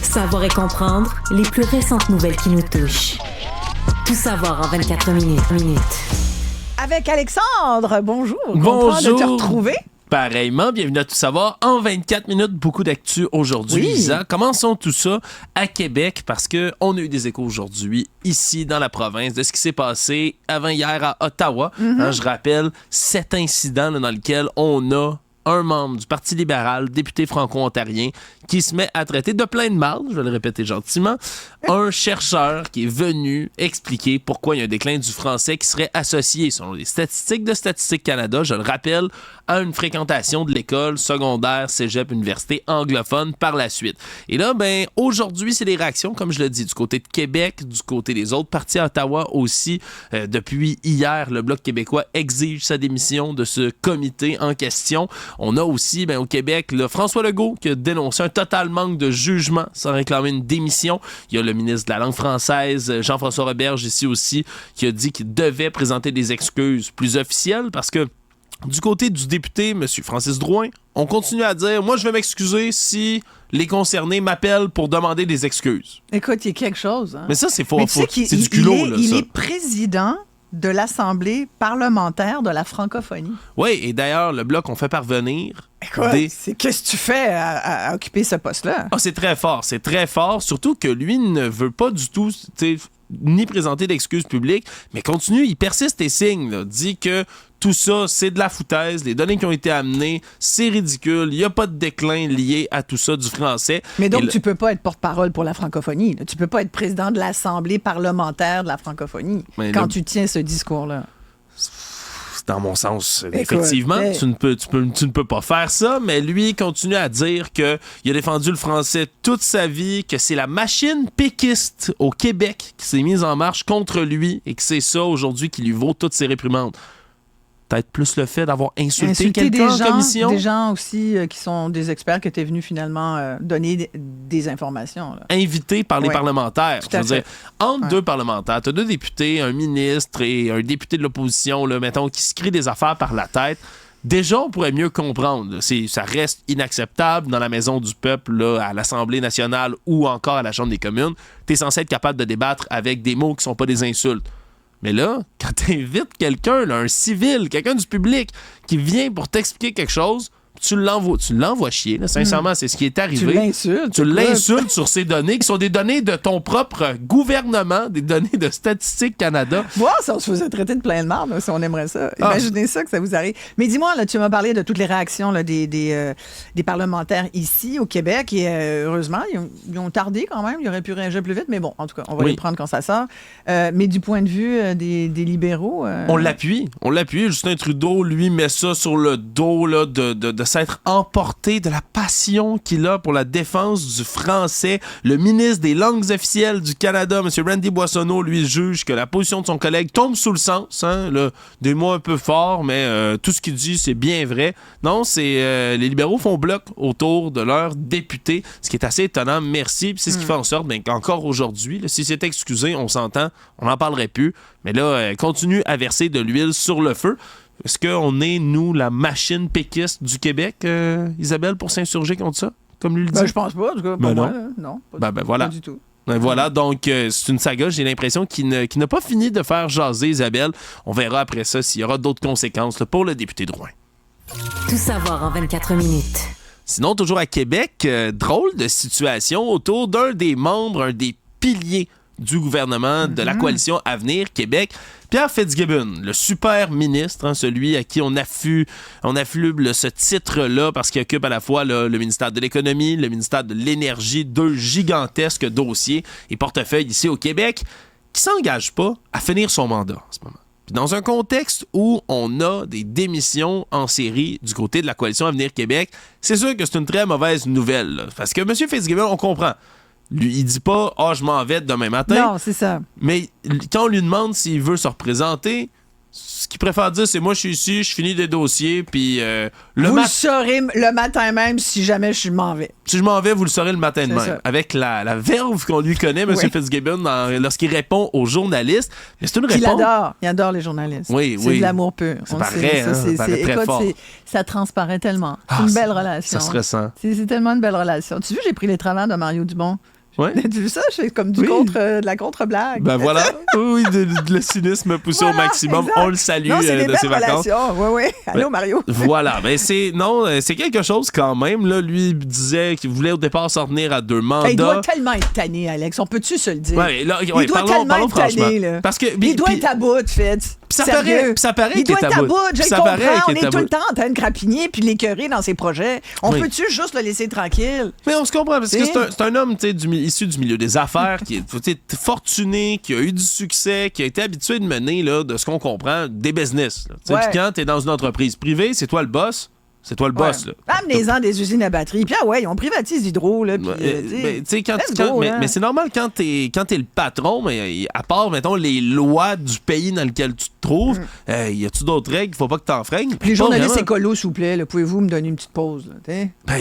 Savoir et comprendre les plus récentes nouvelles qui nous touchent. Tout savoir en 24 minutes. Avec Alexandre, bonjour. Bonjour. Content de te retrouver. Pareillement, bienvenue à Tout savoir en 24 minutes. Beaucoup d'actu aujourd'hui, Oui. Lisa. Commençons tout ça à Québec parce qu'on a eu des échos aujourd'hui ici dans la province de ce qui s'est passé avant-hier à Ottawa. Je rappelle 7 incidents là, dans lesquels on a un membre du Parti libéral, député franco-ontarien, qui se met à traiter de plein de mal, je vais le répéter gentiment, un chercheur qui est venu expliquer pourquoi il y a un déclin du français qui serait associé, selon les statistiques de Statistique Canada, je le rappelle, à une fréquentation de l'école secondaire, cégep, université anglophone par la suite. Et là, ben, aujourd'hui, c'est les réactions, comme je le dis, du côté de Québec, du côté des autres partis à Ottawa aussi. Depuis hier, le Bloc québécois exige sa démission de ce comité en question. On a aussi, ben, au Québec, le François Legault qui a dénoncé un total manque de jugement sans réclamer une démission. Il y a le ministre de la langue française, Jean-François Roberge, ici aussi, qui a dit qu'il devait présenter des excuses plus officielles parce que du côté du député, M. Francis Drouin, on continue à dire « Moi, je vais m'excuser si les concernés m'appellent pour demander des excuses. » Écoute, il y a quelque chose. Hein? Mais ça, c'est faux. Mais tu sais C'est du culot, là, il ça. est président de l'Assemblée parlementaire de la francophonie. Oui, et d'ailleurs, le Bloc, on fait parvenir Écoute, qu'est-ce que tu fais à occuper ce poste-là? Ah, c'est très fort, surtout que lui ne veut pas du tout, tu sais, ni présenter d'excuses publiques, mais continue, il persiste et signe, là, dit que tout ça, c'est de la foutaise, les données qui ont été amenées, c'est ridicule, il n'y a pas de déclin lié à tout ça du français. Mais donc, tu peux pas être porte-parole pour la francophonie. Là. Tu peux pas être président de l'Assemblée parlementaire de la francophonie quand tu tiens ce discours-là. Dans mon sens, Écoute, effectivement, tu ne peux pas faire ça, mais lui continue à dire qu'il a défendu le français toute sa vie, que c'est la machine péquiste au Québec qui s'est mise en marche contre lui et que c'est ça aujourd'hui qui lui vaut toutes ses réprimandes. Peut-être plus le fait d'avoir insulté quelqu'un en commission. Des gens aussi qui sont des experts qui étaient venus finalement donner des informations. Là. Invités par les parlementaires. Tout à fait. Entre deux parlementaires, tu as deux députés, un ministre et un député de l'opposition, là, mettons, qui se créent des affaires par la tête. Déjà, on pourrait mieux comprendre. Ça reste inacceptable dans la maison du peuple, là, à l'Assemblée nationale ou encore à la Chambre des communes. Tu es censé être capable de débattre avec des mots qui sont pas des insultes. Mais là, quand tu invites quelqu'un, là, un civil, quelqu'un du public, qui vient pour t'expliquer quelque chose, tu l'envoies chier. Là. Sincèrement, c'est ce qui est arrivé. Tu l'insultes sur ces données qui sont des données de ton propre gouvernement, des données de Statistique Canada. Moi, ça, on se faisait traiter de plein de marde, si on aimerait ça. Imaginez ça, que ça vous arrive. Mais dis-moi, là, tu m'as parlé de toutes les réactions là, des parlementaires ici, au Québec, et heureusement, ils ont tardé quand même. Ils auraient pu réagir plus vite, mais bon, en tout cas, on va les prendre quand ça sort. Mais du point de vue des libéraux... On l'appuie. Justin Trudeau, lui, met ça sur le dos là, de s'être emporté de la passion qu'il a pour la défense du français. Le ministre des langues officielles du Canada, M. Randy Boissonneau, lui, juge que la position de son collègue tombe sous le sens. Hein, là, des mots un peu forts, mais tout ce qu'il dit, c'est bien vrai. Non, c'est les libéraux font bloc autour de leur député, ce qui est assez étonnant. Merci. Puis c'est ce qui fait en sorte qu'encore aujourd'hui, là, si c'est excusé, on s'entend, on n'en parlerait plus. Mais là, continue à verser de l'huile sur le feu. Est-ce qu'on est, nous, la machine péquiste du Québec, Isabelle, pour s'insurger contre ça, comme lui le dit? Je pense pas, en tout cas. Ben non. Moi, non, voilà. Pas du tout. Ben voilà, donc c'est une saga, j'ai l'impression qu'il n'a pas fini de faire jaser Isabelle. On verra après ça s'il y aura d'autres conséquences là, pour le député de Rouen. Tout savoir en 24 minutes. Sinon, toujours à Québec, drôle de situation autour d'un des membres, un des piliers du gouvernement de la coalition Avenir Québec, Pierre Fitzgibbon, le super ministre, hein, celui à qui on affluble ce titre-là parce qu'il occupe à la fois le ministère de l'Économie, le ministère de l'Énergie, deux gigantesques dossiers et portefeuilles ici au Québec, qui s'engage pas à finir son mandat en ce moment. Puis dans un contexte où on a des démissions en série du côté de la coalition Avenir Québec, c'est sûr que c'est une très mauvaise nouvelle. Là, parce que M. Fitzgibbon, on comprend. Lui, il dit pas « Ah, je m'en vais demain matin ». Non, c'est ça. Mais quand on lui demande s'il veut se représenter, Ce qu'il préfère dire, c'est moi, je suis ici, je finis des dossiers, puis vous le saurez le matin même si jamais je m'en vais. Si je m'en vais, vous le saurez le matin de C'est même. ça. Avec la verve qu'on lui connaît, M. Fitzgibbon, lorsqu'il répond aux journalistes. Mais c'est une réponse. Il adore les journalistes. Oui, c'est de l'amour pur. C'est On pas le sait. vrai, hein, ça paraît très fort. Ça transparaît tellement. C'est une belle relation. Ça se ressent. C'est tellement une belle relation. Tu vois, j'ai pris les travers de Mario Dumont. Ouais. Tu vu ça? C'est comme de la contre-blague. Ben voilà. Oui, le cynisme poussé au maximum. Exact. On le salue non, c'est des de ses belles vacances. relations. Oui. Allô, Mario. Voilà. Ben c'est quelque chose quand même. Là, lui il disait qu'il voulait au départ s'en tenir à 2 mandats. Il doit tellement être tanné, Alex. On peut-tu se le dire? Ouais, là, il doit tellement parlons être tanné. franchement. Là. Parce que, il doit être à bout, Fitz. Ça paraît il doit être à bout. Je le comprends. On est tout le temps. temps en train de crapigner puis l'écœurer dans ses projets. On peut-tu juste le laisser tranquille? Mais on se comprend parce que c'est un homme issu du milieu des affaires qui est fortuné, qui a eu du succès, qui a été habitué de mener, là, de ce qu'on comprend, des business. Puis quand tu es dans une entreprise privée, c'est toi le boss. C'est toi le boss, là. Amenez-en des usines à batterie. Puis on privatise Hydro, là. Mais c'est normal quand t'es le patron, mais à part, mettons, les lois du pays dans lequel tu te trouves, y a-tu d'autres règles? Faut pas que t'enfreignes. Les journalistes écolos, s'il vous plaît, là, pouvez-vous me donner une petite pause? Là,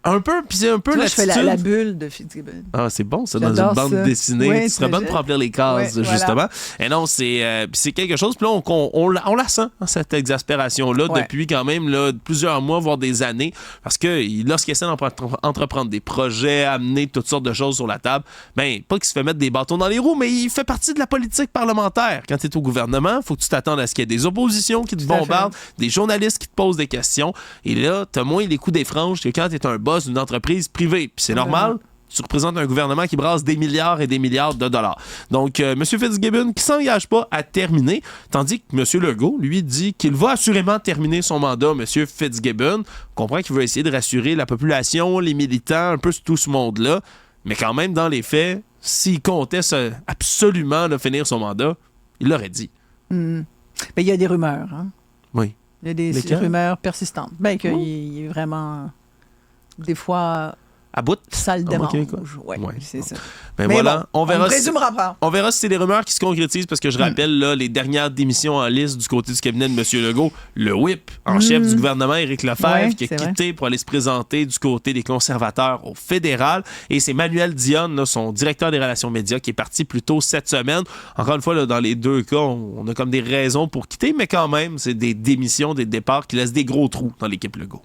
un peu, puis c'est un peu l'attitude. Je fais la bulle de Fitzgibbon. Ah, c'est bon, ça, dans une bande dessinée. Oui, tu serais bonne pour remplir les cases, justement. Voilà. Et non, c'est quelque chose, puis là, on la sent, cette exaspération-là, depuis quand même là, plusieurs mois, voire des années, parce que lorsqu'il essaie d'entreprendre des projets, amener toutes sortes de choses sur la table, ben, pas qu'il se fait mettre des bâtons dans les roues, mais il fait partie de la politique parlementaire. Quand tu es au gouvernement, il faut que tu t'attendes à ce qu'il y ait des oppositions qui te bombardent, des journalistes qui te posent des questions, et là, t'as moins les coups des franges que quand t'es un boss d'une entreprise privée. Puis c'est normal, tu représentes un gouvernement qui brasse des milliards et des milliards de dollars. Donc, M. Fitzgibbon qui s'engage pas à terminer, tandis que M. Legault, lui, dit qu'il va assurément terminer son mandat, M. Fitzgibbon. On comprend qu'il veut essayer de rassurer la population, les militants, un peu tout ce monde-là. Mais quand même, dans les faits, s'il comptait absolument finir son mandat, il l'aurait dit. Mais il y a des rumeurs, hein? Oui. Il y a des rumeurs persistantes. Ben, qu'il est vraiment... Des fois, à bout. Ça le démange. Ouais, c'est ça. Mais voilà, on verra. On verra si c'est des rumeurs qui se concrétisent parce que je rappelle là, les dernières démissions en liste du côté du cabinet de M. Legault. Le whip en chef du gouvernement, Éric Lefebvre, qui a quitté pour aller se présenter du côté des conservateurs au fédéral. Et c'est Manuel Dionne, là, son directeur des relations médias, qui est parti plus tôt cette semaine. Encore une fois, là, dans les deux cas, on a comme des raisons pour quitter, mais quand même, c'est des démissions, des départs qui laissent des gros trous dans l'équipe Legault.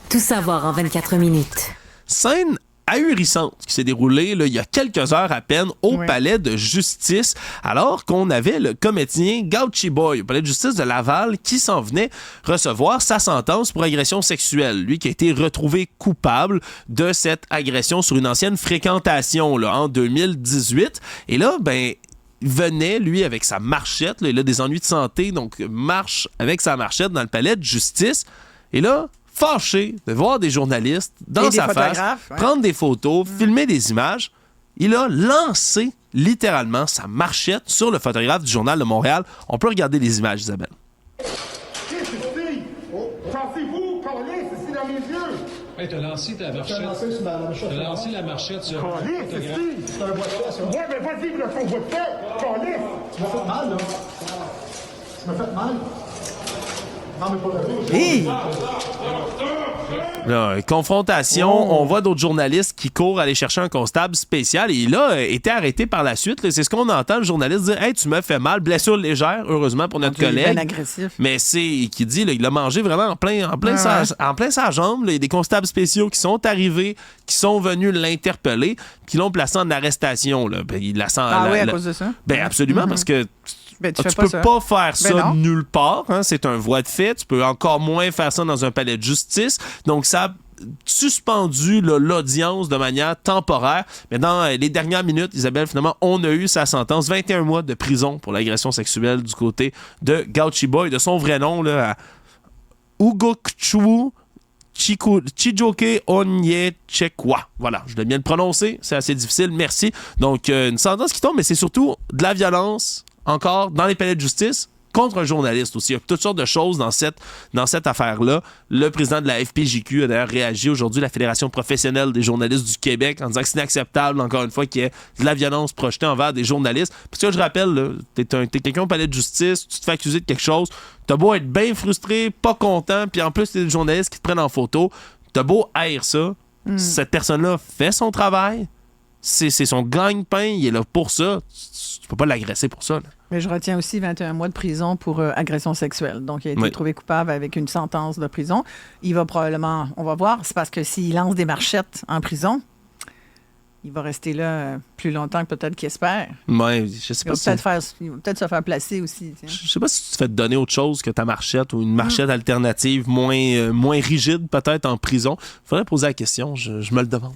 Tout savoir en 24 minutes. Scène ahurissante qui s'est déroulée là, il y a quelques heures à peine au palais de justice, alors qu'on avait le comédien Gauchi Boy au palais de justice de Laval qui s'en venait recevoir sa sentence pour agression sexuelle. Lui qui a été retrouvé coupable de cette agression sur une ancienne fréquentation là, en 2018. Et là, ben... il venait, lui, avec sa marchette. Là, il a des ennuis de santé, donc marche avec sa marchette dans le palais de justice. Et là, fâché de voir des journalistes dans sa face, prendre des photos, filmer des images, il a lancé littéralement sa marchette sur le photographe du Journal de Montréal. On peut regarder les images, Isabelle. Pensez-vous, Carlis, c'est dans mes yeux. Hey, t'as lancé ta marchette. T'as lancé la marchette sur le photographe. C'est un bois de fait, ça. Ouais, mais vas-y, là, ton bois de fait. Carlis. Tu m'as fait mal, là. Tu m'as fait mal. Non, mais pas Là, confrontation, on voit d'autres journalistes qui courent aller chercher un constable spécial et il a été arrêté par la suite. Là, c'est ce qu'on entend, le journaliste dire « Hey, tu m'as fait mal, blessure légère, heureusement pour notre collègue. » Bien agressif. Mais c'est qui dit, là, il l'a mangé vraiment en plein sa jambe. Là. Il y a des constables spéciaux qui sont arrivés, qui sont venus l'interpeller, qui l'ont placé en arrestation. Là. Ben, il la sent, à cause de ça? Ben absolument, parce que tu peux pas faire ça nulle part. Hein? C'est un voie de fait. Tu peux encore moins faire ça dans un palais de justice. Donc, ça a suspendu là, l'audience de manière temporaire. Mais dans les dernières minutes, Isabelle, finalement, on a eu sa sentence. 21 mois de prison pour l'agression sexuelle du côté de Gauchi Boy. De son vrai nom, là, Ugokchu Chijoke Onyechekwa. Voilà, je l'ai bien le prononcer. C'est assez difficile. Merci. Donc, une sentence qui tombe, mais c'est surtout de la violence encore dans les palais de justice contre un journaliste aussi. Il y a toutes sortes de choses dans cette affaire-là. Le président de la FPJQ a d'ailleurs réagi aujourd'hui, la Fédération professionnelle des journalistes du Québec, en disant que c'est inacceptable, encore une fois, qu'il y ait de la violence projetée envers des journalistes. Parce que je rappelle, t'es quelqu'un au palais de justice, tu te fais accuser de quelque chose, t'as beau être bien frustré, pas content, puis en plus, t'es des journalistes qui te prennent en photo, t'as beau haïr ça, cette personne-là fait son travail, c'est son gagne-pain, il est là pour ça. Tu peux pas l'agresser pour ça. Là. Mais je retiens aussi 21 mois de prison pour agression sexuelle. Donc, il a été trouvé coupable avec une sentence de prison. Il va probablement, on va voir, c'est parce que s'il lance des marchettes en prison, il va rester là plus longtemps que peut-être qu'il espère. Ouais, je sais pas il va peut-être se faire placer aussi. Tiens. Je sais pas si tu te fais donner autre chose que ta marchette ou une marchette alternative moins rigide peut-être en prison. Faudrait poser la question, je me le demande.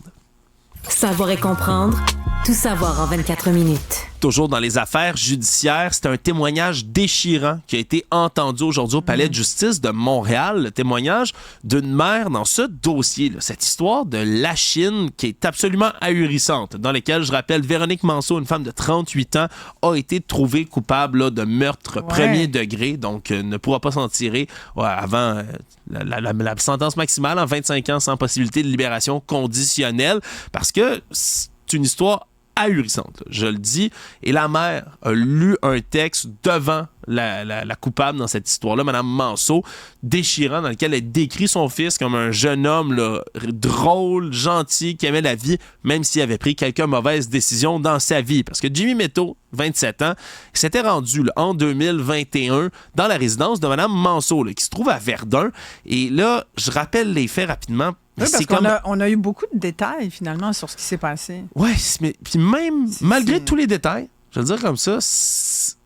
Savoir et comprendre, tout savoir en 24 minutes. Toujours dans les affaires judiciaires, c'est un témoignage déchirant qui a été entendu aujourd'hui au Palais de justice de Montréal. Le témoignage d'une mère dans ce dossier, là, cette histoire de Lachine qui est absolument ahurissante, dans laquelle, je rappelle, Véronique Manceau, une femme de 38 ans, a été trouvée coupable là, de meurtre premier degré, donc ne pourra pas s'en tirer avant la sentence maximale en 25 ans sans possibilité de libération conditionnelle, parce que c'est une histoire ahurissante, je le dis. Et la mère a lu un texte devant la coupable dans cette histoire-là, Mme Manceau, déchirant, dans lequel elle décrit son fils comme un jeune homme là, drôle, gentil, qui aimait la vie, même s'il avait pris quelques mauvaises décisions dans sa vie. Parce que Jimmy Métaux, 27 ans, s'était rendu là, en 2021 dans la résidence de Mme Manceau, là, qui se trouve à Verdun. Et là, je rappelle les faits rapidement. Oui, parce qu'on a eu beaucoup de détails, finalement, sur ce qui s'est passé. Oui, mais puis même, malgré tous les détails, je veux dire comme ça,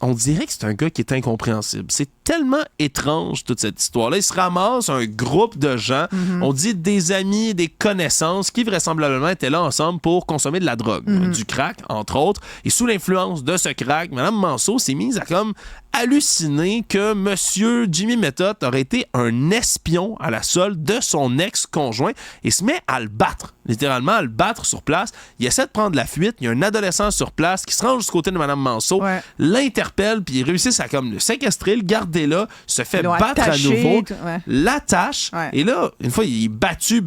on dirait que c'est un gars qui est incompréhensible. C'est tellement étrange, toute cette histoire-là. Il se ramasse un groupe de gens, on dit des amis, des connaissances, qui vraisemblablement étaient là ensemble pour consommer de la drogue, du crack, entre autres. Et sous l'influence de ce crack, Mme Manceau s'est mise à comme halluciner que M. Jimmy Méthode aurait été un espion à la solde de son ex-conjoint et se met à le battre, littéralement à le battre sur place. Il essaie de prendre la fuite. Il y a un adolescent sur place qui se rend jusqu'au côté de Mme Manceau, l'interpelle, puis il réussit à comme le séquestrer, le garder là, se fait battre à nouveau, l'attache, et là, une fois, il est battu.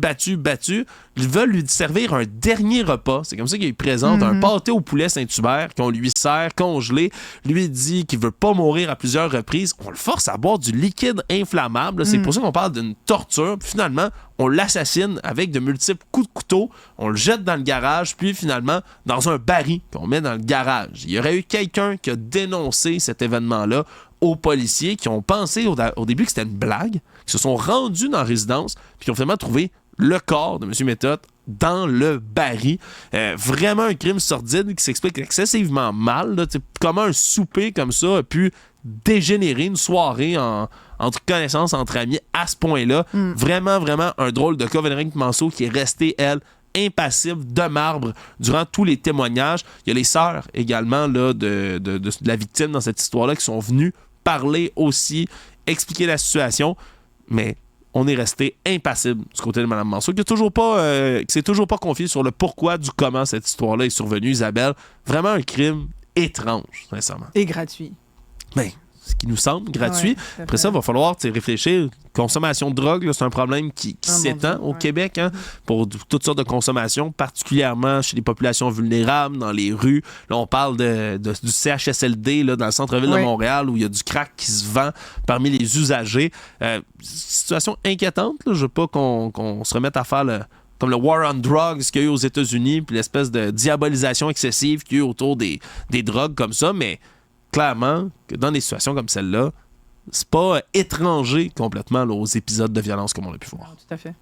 Ils veulent lui servir un dernier repas. C'est comme ça qu'il présente un pâté au poulet Saint-Hubert qu'on lui sert congelé. Lui dit qu'il veut pas mourir à plusieurs reprises. On le force à boire du liquide inflammable. C'est pour ça qu'on parle d'une torture. Puis finalement, on l'assassine avec de multiples coups de couteau. On le jette dans le garage, puis finalement, dans un baril qu'on met dans le garage. Il y aurait eu quelqu'un qui a dénoncé cet événement-là aux policiers qui ont pensé au début que c'était une blague, qui se sont rendus dans la résidence, puis qui ont finalement trouvé le corps de M. Méthode dans le baril. Vraiment un crime sordide qui s'explique excessivement mal. Là, comment un souper comme ça a pu dégénérer une soirée entre connaissances, entre amis, à ce point-là. Vraiment, vraiment un drôle de cas. Véronique Manceau qui est restée, elle, impassible de marbre durant tous les témoignages. Il y a les sœurs également là, de la victime dans cette histoire-là qui sont venues parler aussi, expliquer la situation, mais on est resté impassible du côté de Mme Manceau, qui s'est toujours pas confié sur le pourquoi du comment cette histoire-là est survenue, Isabelle. Vraiment un crime étrange, sincèrement. Et gratuit. Ben, ce qui nous semble gratuit. Après ça, il va falloir réfléchir. Consommation de drogue, là, c'est un problème qui s'étend au Québec pour toutes sortes de consommations, particulièrement chez les populations vulnérables, dans les rues. Là, on parle du CHSLD là, dans le centre-ville de Montréal où il y a du crack qui se vend parmi les usagers. Situation inquiétante. Là. Je veux pas qu'on se remette à faire comme le war on drugs qu'il y a eu aux États-Unis, puis l'espèce de diabolisation excessive qu'il y a eu autour des drogues comme ça, mais clairement que dans des situations comme celle-là, c'est pas étranger complètement là, aux épisodes de violence comme on a pu voir. Tout à fait.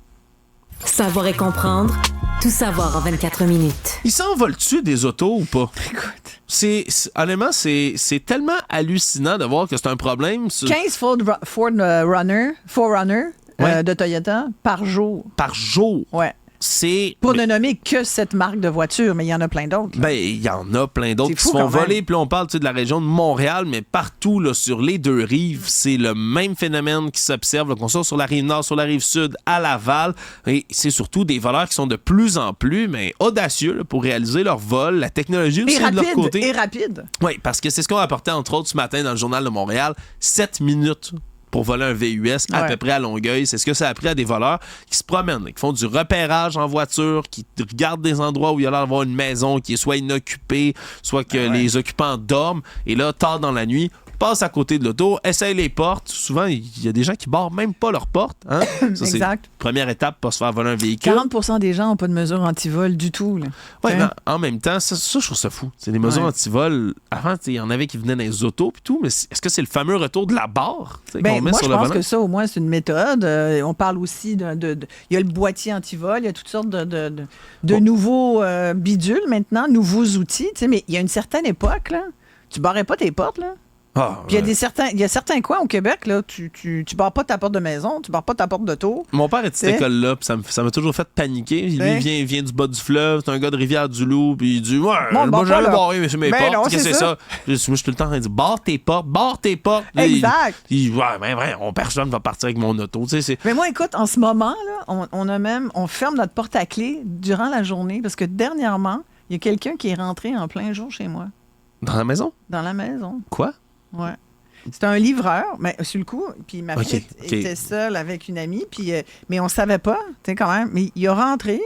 Savoir et comprendre, tout savoir en 24 minutes. Ils s'envolent-tu des autos ou pas? Écoute. Honnêtement, c'est tellement hallucinant de voir que c'est un problème. 15 Forerunner de Toyota par jour. Par jour? Ouais. c'est... Pour ne nommer que cette marque de voiture, mais il y en a plein d'autres. Ben, il y en a plein d'autres C'est qui fou se font quand même. voler. Puis là, on parle de la région de Montréal, mais partout là, sur les deux rives, c'est le même phénomène qui s'observe, là, qu'on soit sur la rive nord, sur la rive sud, à Laval. Et c'est surtout des voleurs qui sont de plus en plus audacieux là, pour réaliser leur vol. La technologie aussi de leur côté. Et rapide. Oui, parce que c'est ce qu'on rapportait entre autres ce matin dans le Journal de Montréal. 7 minutes pour voler un VUS à Ouais. peu près à Longueuil. C'est ce que ça a pris à des voleurs qui se promènent, qui font du repérage en voiture, qui regardent des endroits où il y a l'air d'avoir une maison qui est soit inoccupée, soit que les occupants dorment. Et là, tard dans la nuit, passe à côté de l'auto, essaye les portes. Souvent, il y a des gens qui barrent même pas leurs portes. Hein? Ça, c'est Exact. première étape pour se faire voler un véhicule. 40% des gens n'ont pas de mesure anti-vol du tout. Là. Ouais, Hein? mais en même temps, ça, je trouve ça fou. C'est des mesures Ouais. anti-vol. Avant, il y en avait qui venaient dans les autos puis tout, mais est-ce que c'est le fameux retour de la barre qu'on met Moi, sur je le pense volant? que ça, au moins, c'est une méthode. On parle aussi il y a le boîtier anti-vol, il y a toutes sortes de nouveaux bidules maintenant, nouveaux outils. Tu sais, mais il y a une certaine époque, là, tu barrais pas tes portes, là. Ah, Puis ouais. il y a certains coins au Québec, là, tu barres pas ta porte de maison, tu barres pas ta porte d'auto. Mon père est de cette T'sais? école-là, puis ça m'a toujours fait paniquer. Lui, T'sais? il vient du bas du fleuve, c'est un gars de Rivière-du-Loup, puis il dit ouais, Bon, moi pas j'allais là. barrer mes Ben portes. non, Qu'est-ce que c'est c'est ça. ça? Moi, je suis tout le temps en train de dire barre tes portes. Là, Exact. Personne va partir avec mon auto. Tu sais, c'est... Mais moi, écoute, en ce moment, là, on ferme notre porte à clé durant la journée parce que dernièrement, il y a quelqu'un qui est rentré en plein jour chez moi, Dans la maison? dans la maison. Quoi? Ouais. C'était un livreur, mais sur le coup, puis ma Ok, petite ok. était seule avec une amie, puis mais on savait pas, tu sais, quand même. Mais il est rentré,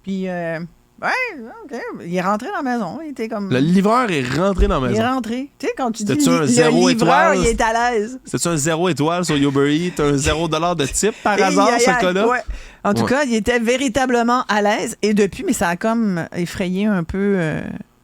puis OK, il est rentré dans la maison. Il était comme. Le livreur est rentré dans la Il est maison. rentré. Tu sais, quand tu dis C'était-tu un le 0 livreur, étoile? il est à l'aise. C'est-tu un 0 étoile sur Uber Eats, un 0 $ de type par Et hasard, aïe, ce aïe, cas-là? ouais. En tout Ouais. cas, il était véritablement à l'aise. Et depuis, mais ça a comme effrayé un peu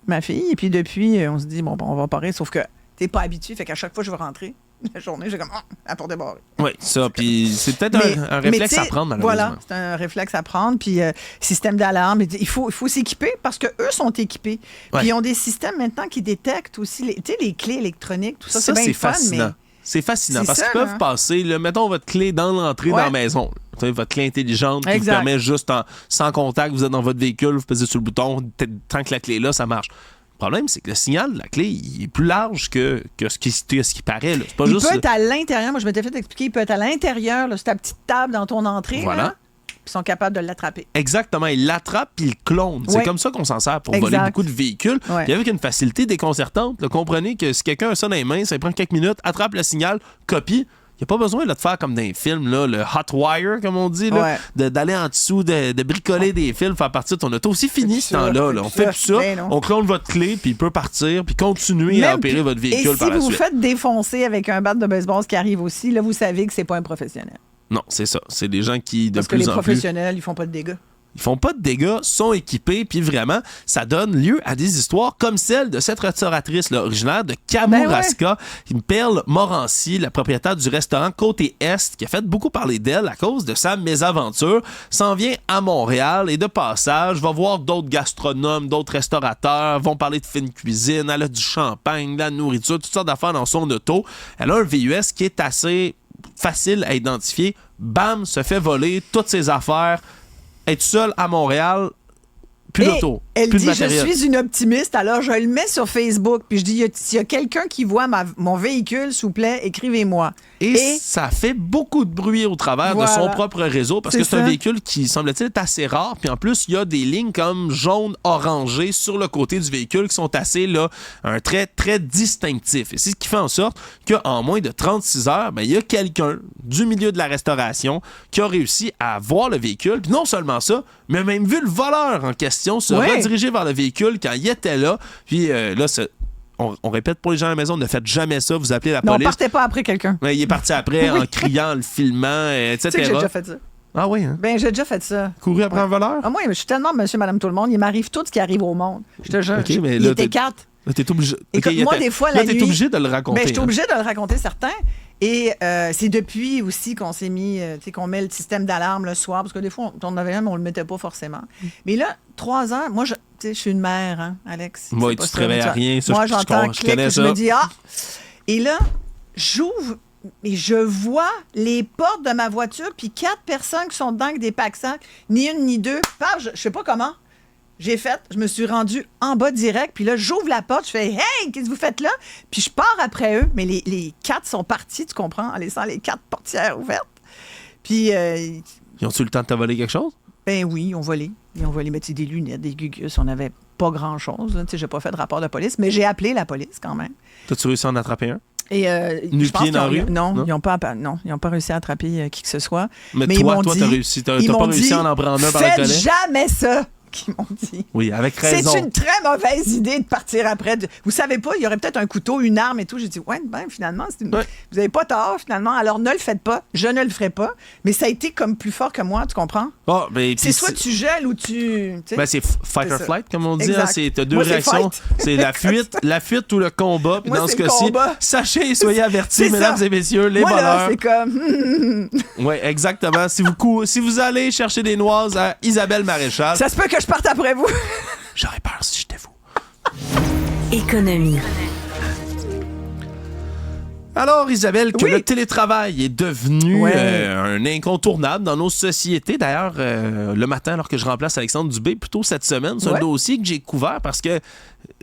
ma fille. Et puis depuis, on se dit, bon, on va parer. Sauf que t'es pas habitué. Fait qu'à chaque fois que je veux rentrer, la journée, j'ai comme, la porte est barrée. Oui, ça. Puis c'est peut-être un mais réflexe tu sais, à prendre, malheureusement. Voilà, c'est un réflexe à prendre. Puis système d'alarme, il faut s'équiper parce qu'eux sont équipés. Ouais. Puis ils ont des systèmes maintenant qui détectent aussi les clés électroniques, tout ça. Ça, bien c'est le fun, fascinant. mais C'est fascinant C'est parce ça, qu'ils peuvent là. passer, là, mettons votre clé dans l'entrée Ouais. dans la maison. Tu sais, votre clé intelligente qui vous Exact. permet juste sans contact, vous êtes dans votre véhicule, vous pesez sur le bouton, tant que la clé est là, ça marche. Le problème, c'est que le signal de la clé, il est plus large que ce qui paraît. Là. C'est pas il juste. peut être à l'intérieur. Moi, je m'étais fait expliquer, il peut être à l'intérieur, là, sur ta petite table dans ton entrée. Voilà. Là, puis ils sont capables de l'attraper. Exactement, il l'attrape puis il clone. C'est Ouais. comme ça qu'on s'en sert pour Exact. voler beaucoup de véhicules. Ouais. Puis avec une facilité déconcertante. Là, comprenez que si quelqu'un a ça dans les mains, ça prend quelques minutes, attrape le signal, copie. Il n'y a pas besoin là, de faire comme dans les films, là, le hot wire, comme on dit, là, Ouais. d'aller en dessous, de bricoler des fils, faire partir de ton auto. C'est fini ce temps-là. Là. On fait plus ça. Ben non. On clone votre clé, puis il peut partir, puis continuer à Même opérer plus- votre Et véhicule si par la vous vous suite. faites défoncer avec un bat de baseball, ce qui arrive aussi, là, vous savez que c'est pas un professionnel. Non, c'est ça. C'est des gens qui, de Parce que les plus en plus... professionnels, ils font pas de dégâts. Ils font pas de dégâts, sont équipés, puis vraiment, ça donne lieu à des histoires comme celle de cette restauratrice-là, originaire de Kamouraska, Perle Morancy, la propriétaire du restaurant Côté Est, qui a fait beaucoup parler d'elle à cause de sa mésaventure, s'en vient à Montréal et de passage, va voir d'autres gastronomes, d'autres restaurateurs, vont parler de fine cuisine, elle a du champagne, de la nourriture, toutes sortes d'affaires dans son auto. Elle a un VUS qui est assez facile à identifier. Bam, se fait voler toutes ses affaires. Être seule à Montréal, plus Et d'auto, elle plus dit, de je matériel. suis une optimiste, alors je le mets sur Facebook. Puis je dis, s'il y a quelqu'un qui voit mon véhicule, s'il vous plaît, écrivez-moi. Et ça fait beaucoup de bruit au travers de son Voilà. propre réseau parce C'est que c'est un ça. véhicule qui, semble-t-il, est assez rare. Puis en plus, il y a des lignes comme jaune-orangé sur le côté du véhicule qui sont assez, là, un trait très distinctif. Et c'est ce qui fait en sorte qu'en moins de 36 heures, ben, il y a quelqu'un du milieu de la restauration qui a réussi à voir le véhicule. Puis non seulement ça, mais même vu le voleur en question se Ouais. rediriger vers le véhicule quand il était là. Puis là, on répète pour les gens à la maison, ne faites jamais ça, vous appelez la Non, police. partez pas après quelqu'un. Ouais, il est parti après Oui. en criant, le filmant, etc. Tu sais que j'ai déjà fait ça. Ah oui, hein? Ben, j'ai déjà fait ça. Couru après un voleur? Ah, moi, je suis tellement monsieur, madame, tout le monde. Il m'arrive tout ce qui arrive au monde. Je te jure. Ok, mais il là, était t'es- 4. Là, t'es obligé. Écoute, Ok, moi, des fois, là, la t'es nuit- obligé de le raconter. Ben, je suis hein. obligée de le raconter, certains. Et c'est depuis aussi qu'on s'est mis, tu sais, qu'on met le système d'alarme le soir, parce que des fois, on en avait un, mais on le mettait pas forcément. Mais là, 3 heures, moi, tu sais, je suis une mère, hein, Alex. Moi, C'est pas tu te ça, réveilles mais à rien. Ça, moi, je j'entends je clic, connais je ça. me dis, ah! Et là, j'ouvre Mais je vois les portes de ma voiture, puis 4 personnes qui sont dedans avec des pack-sacs, ni une ni deux. Je sais pas comment. Je me suis rendue en bas direct, puis là, j'ouvre la porte, je fais « Hey, qu'est-ce que vous faites là? » Puis je pars après eux, mais les 4 sont partis, tu comprends, en laissant les 4 portières ouvertes. Puis... Ils ont-tu le temps de te voler quelque chose? Ben oui, ils ont volé. Ils ont volé, mais tu sais, des lunettes, des gugus, on n'avait pas grand-chose. Tu sais, j'ai pas fait de rapport de police, mais j'ai appelé la police quand même. T'as-tu réussi à en attraper un? Et Nu-pied dans la rue? Non, ils n'ont pas réussi à attraper qui que ce soit. Mais ils toi, m'ont t'as dit, réussi. T'as pas réussi à en prendre un par le faites collet? jamais ça! Qui m'ont dit. Oui, avec raison. C'est une très mauvaise idée de partir après. Vous savez pas, il y aurait peut-être un couteau, une arme et tout. J'ai dit, finalement, vous n'avez pas tort, finalement. Alors, ne le faites pas. Je ne le ferai pas. Mais ça a été comme plus fort que moi, tu comprends? Oh, ben, c'est soit tu gèles ou tu... Ben, c'est fight or flight, comme on dit. Exact. T'as deux Moi, réactions. C'est la fuite ou le combat. Puis moi, dans ce cas-ci, sachez et soyez avertis, mesdames et messieurs, les moi, voleurs. Là, c'est comme... Oui, exactement. Si vous allez chercher des noises à Isabelle Maréchal... Ça se peut que je parte après vous. J'aurais peur si j'étais vous. Économie. Alors, Isabelle, que le télétravail est devenu Ouais. un incontournable dans nos sociétés. D'ailleurs, le matin, alors que je remplace Alexandre Dubé, plutôt cette semaine, c'est un dossier que j'ai couvert parce que,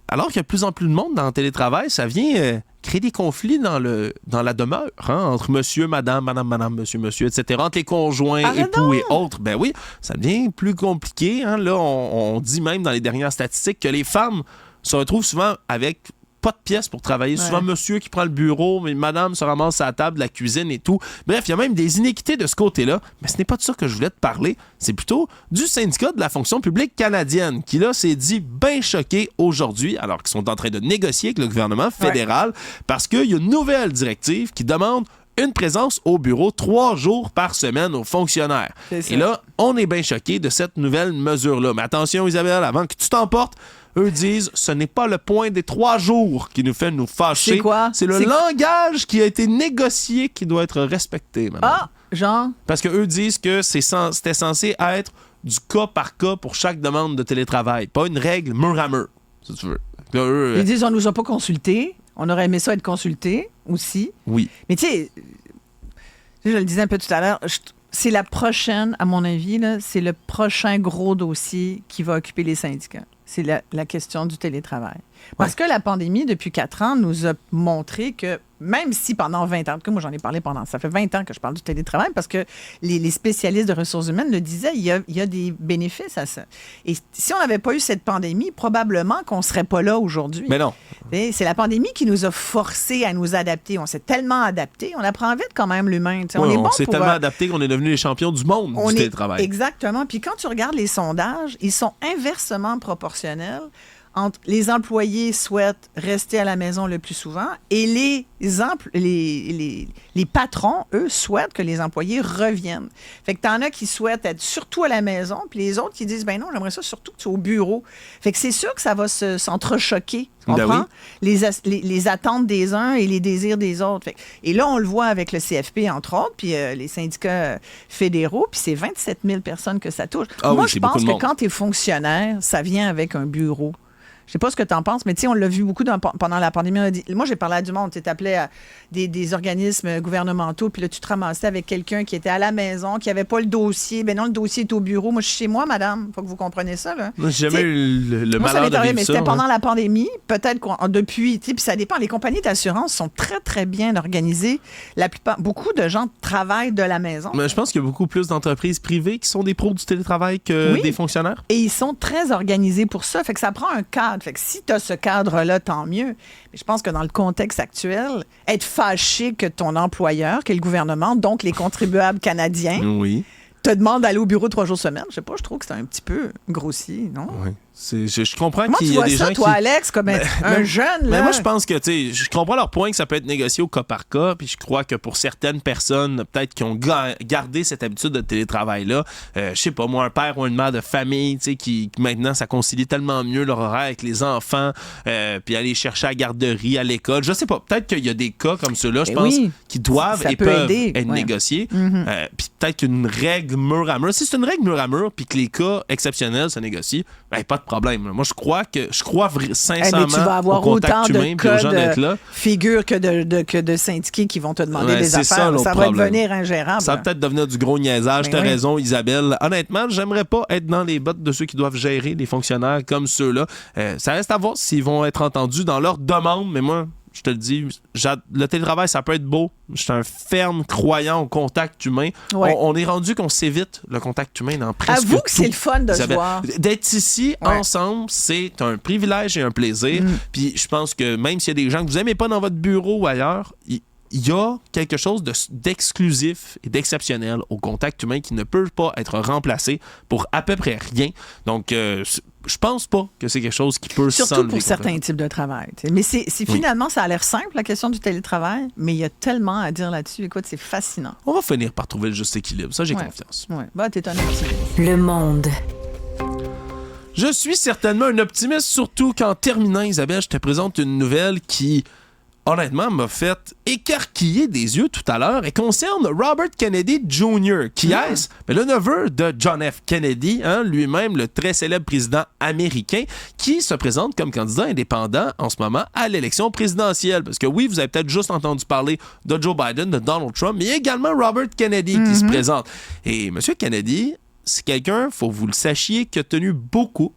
alors qu'il y a de plus en plus de monde dans le télétravail, ça vient créer des conflits dans la demeure, entre monsieur, madame, monsieur, etc., entre les conjoints, époux et autres. Ben oui, ça devient plus compliqué. Là, on dit même dans les dernières statistiques que les femmes se retrouvent souvent avec pas de pièces pour travailler. Ouais. Souvent, monsieur qui prend le bureau, mais madame se ramasse à la table, la cuisine et tout. Bref, il y a même des inéquités de ce côté-là. Mais ce n'est pas de ça que je voulais te parler. C'est plutôt du syndicat de la fonction publique canadienne qui, là, s'est dit bien choqué aujourd'hui, alors qu'ils sont en train de négocier avec le gouvernement fédéral, parce qu'il y a une nouvelle directive qui demande une présence au bureau 3 jours par semaine aux fonctionnaires. Et là, on est bien choqué de cette nouvelle mesure-là. Mais attention, Isabelle, avant que tu t'emportes, eux disent, ce n'est pas le point des 3 jours qui nous fait nous fâcher. C'est quoi? C'est le langage qui a été négocié qui doit être respecté, madame. Ah, genre? Parce qu'eux disent que c'était censé être du cas par cas pour chaque demande de télétravail, pas une règle mur à mur, si tu veux. Là, ils disent, on nous a pas consultés. On aurait aimé ça être consultés aussi. Oui. Mais tu sais, je le disais un peu tout à l'heure, c'est la prochaine, à mon avis, là, c'est le prochain gros dossier qui va occuper les syndicats. C'est la question du télétravail. Parce que la pandémie, depuis 4 ans, nous a montré que même si pendant 20 ans, en tout cas, moi j'en ai parlé ça fait 20 ans que je parle du télétravail parce que les spécialistes de ressources humaines le disaient, il y a des bénéfices à ça. Et si on n'avait pas eu cette pandémie, probablement qu'on ne serait pas là aujourd'hui. Mais non. Et c'est la pandémie qui nous a forcés à nous adapter. On s'est tellement adapté. On apprend vite quand même l'humain. On s'est tellement adapté qu'on est devenus les champions du monde du télétravail. Exactement. Puis quand tu regardes les sondages, ils sont inversement proportionnels entre les employés souhaitent rester à la maison le plus souvent et les patrons, eux, souhaitent que les employés reviennent. Fait que t'en as qui souhaitent être surtout à la maison, puis les autres qui disent, ben non, j'aimerais ça surtout que tu es au bureau. Fait que c'est sûr que ça va s'entrechoquer, tu comprends? Oui. Les attentes des uns et les désirs des autres. Fait que, et là, on le voit avec le CFP, entre autres, puis les syndicats fédéraux, puis c'est 27 000 personnes que ça touche. Moi, je pense que quand tu es fonctionnaire, ça vient avec un bureau. Je sais pas ce que tu en penses, mais tu sais, on l'a vu beaucoup pendant la pandémie. Moi, j'ai parlé à du monde. Tu t'appelais à des organismes gouvernementaux, puis là, tu te ramassais avec quelqu'un qui était à la maison, qui avait pas le dossier. Ben non, le dossier est au bureau. Moi, je suis chez moi, madame. Faut que vous compreniez ça, là. Moi, j'ai jamais eu le malheur de vivre mais ça. C'était pendant la pandémie. Peut-être depuis, tu sais, puis ça dépend. Les compagnies d'assurance sont très, très bien organisées. Beaucoup de gens travaillent de la maison. Mais je pense qu'il y a beaucoup plus d'entreprises privées qui sont des pros du télétravail que des fonctionnaires. Et ils sont très organisés pour ça. Fait que ça prend un cadre. Fait que si tu as ce cadre-là, tant mieux. Mais je pense que dans le contexte actuel, être fâché que ton employeur, que le gouvernement, donc les contribuables canadiens, te demande d'aller au bureau 3 jours semaine, je sais pas, je trouve que c'est un petit peu grossier, non? Oui. Je comprends qu'il y a des gens qui... toi, Alex, comme un jeune, là? Mais moi, je pense que, tu sais, je comprends leur point que ça peut être négocié au cas par cas, puis je crois que pour certaines personnes, peut-être qui ont gardé cette habitude de télétravail-là, je sais pas, moi, un père ou une mère de famille, tu sais, qui maintenant, ça concilie tellement mieux leur horaire avec les enfants, puis aller chercher à la garderie, à l'école. Je sais pas, peut-être qu'il y a des cas comme ceux-là, je pense, qui doivent et peuvent être négociés. Puis peut-être qu'une règle mur à mur, si c'est une règle mur à mur, puis que les cas exceptionnels se négocient, ben, pas de problème. Moi, je crois sincèrement mais tu vas avoir au contact autant humain de puis aux cas gens d'être là. de figures que de syndiqués qui vont te demander Ouais, des c'est affaires. ça Ça va problème. devenir ingérable. Ça va peut-être devenir du gros niaisage. Ben T'as oui. raison, Isabelle. Honnêtement, j'aimerais pas être dans les bottes de ceux qui doivent gérer les fonctionnaires comme ceux-là. Ça reste à voir s'ils vont être entendus dans leurs demandes, mais moi, je te le dis, le télétravail, ça peut être beau. Je suis un ferme croyant au contact humain. Ouais. On est rendu qu'on s'évite le contact humain dans presque Avoue tout. que c'est le fun de se Isabelle, voir. d'être ici Ouais. ensemble, c'est un privilège et un plaisir. Puis je pense que même s'il y a des gens que vous n'aimez pas dans votre bureau ou ailleurs, il y a quelque chose d'exclusif et d'exceptionnel au contact humain qui ne peut pas être remplacé pour à peu près rien. Donc, je pense pas que c'est quelque chose qui peut s'enlever. Surtout pour certains types de travail. T'sais. Mais c'est finalement, ça a l'air simple, la question du télétravail, mais il y a tellement à dire là-dessus. Écoute, c'est fascinant. On va finir par trouver le juste équilibre. Ça, j'ai confiance. Ouais. Bah, t'es un optimiste. Le Monde. Je suis certainement un optimiste, surtout qu'en terminant, Isabelle, je te présente une nouvelle qui, honnêtement, m'a fait écarquiller des yeux tout à l'heure et concerne Robert Kennedy Jr. Qui est-ce? Ben, le neveu de John F. Kennedy, lui-même le très célèbre président américain, qui se présente comme candidat indépendant en ce moment à l'élection présidentielle. Parce que oui, vous avez peut-être juste entendu parler de Joe Biden, de Donald Trump, mais il y a également Robert Kennedy qui se présente. Et M. Kennedy, c'est quelqu'un, faut que vous le sachiez, qui a tenu beaucoup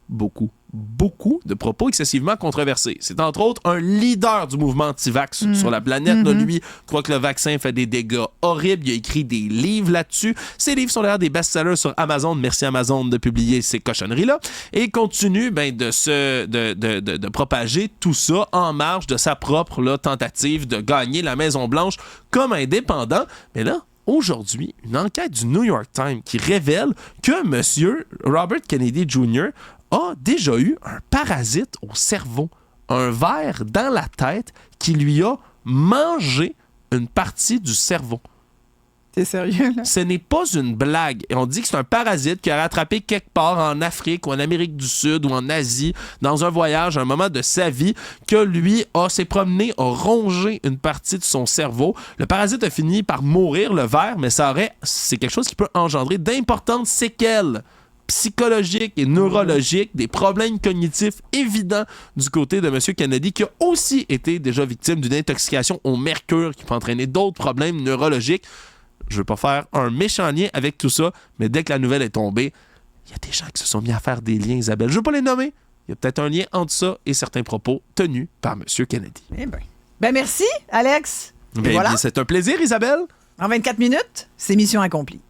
de propos excessivement controversés. C'est entre autres un leader du mouvement anti-vax sur la planète. Lui croit que le vaccin fait des dégâts horribles. Il a écrit des livres là-dessus. Ces livres sont d'ailleurs des best-sellers sur Amazon. Merci Amazon de publier ces cochonneries-là. Et continue de propager tout ça en marge de sa propre tentative de gagner la Maison-Blanche comme indépendant. Mais là, aujourd'hui, une enquête du New York Times qui révèle que M. Robert Kennedy Jr. a déjà eu un parasite au cerveau, un ver dans la tête qui lui a mangé une partie du cerveau. T'es sérieux, là? Ce n'est pas une blague. Et on dit que c'est un parasite qui a attrapé quelque part en Afrique ou en Amérique du Sud ou en Asie, dans un voyage, à un moment de sa vie, que lui s'est promené, a rongé une partie de son cerveau. Le parasite a fini par mourir, le ver, mais c'est quelque chose qui peut engendrer d'importantes séquelles psychologiques et neurologiques, des problèmes cognitifs évidents du côté de M. Kennedy, qui a aussi été déjà victime d'une intoxication au mercure qui peut entraîner d'autres problèmes neurologiques. Je veux pas faire un méchant lien avec tout ça, mais dès que la nouvelle est tombée, il y a des gens qui se sont mis à faire des liens, Isabelle. Je veux pas les nommer. Il y a peut-être un lien entre ça et certains propos tenus par M. Kennedy. Eh bien. Ben merci, Alex. Et Bien, voilà. c'est un plaisir, Isabelle. En 24 minutes, c'est mission accomplie.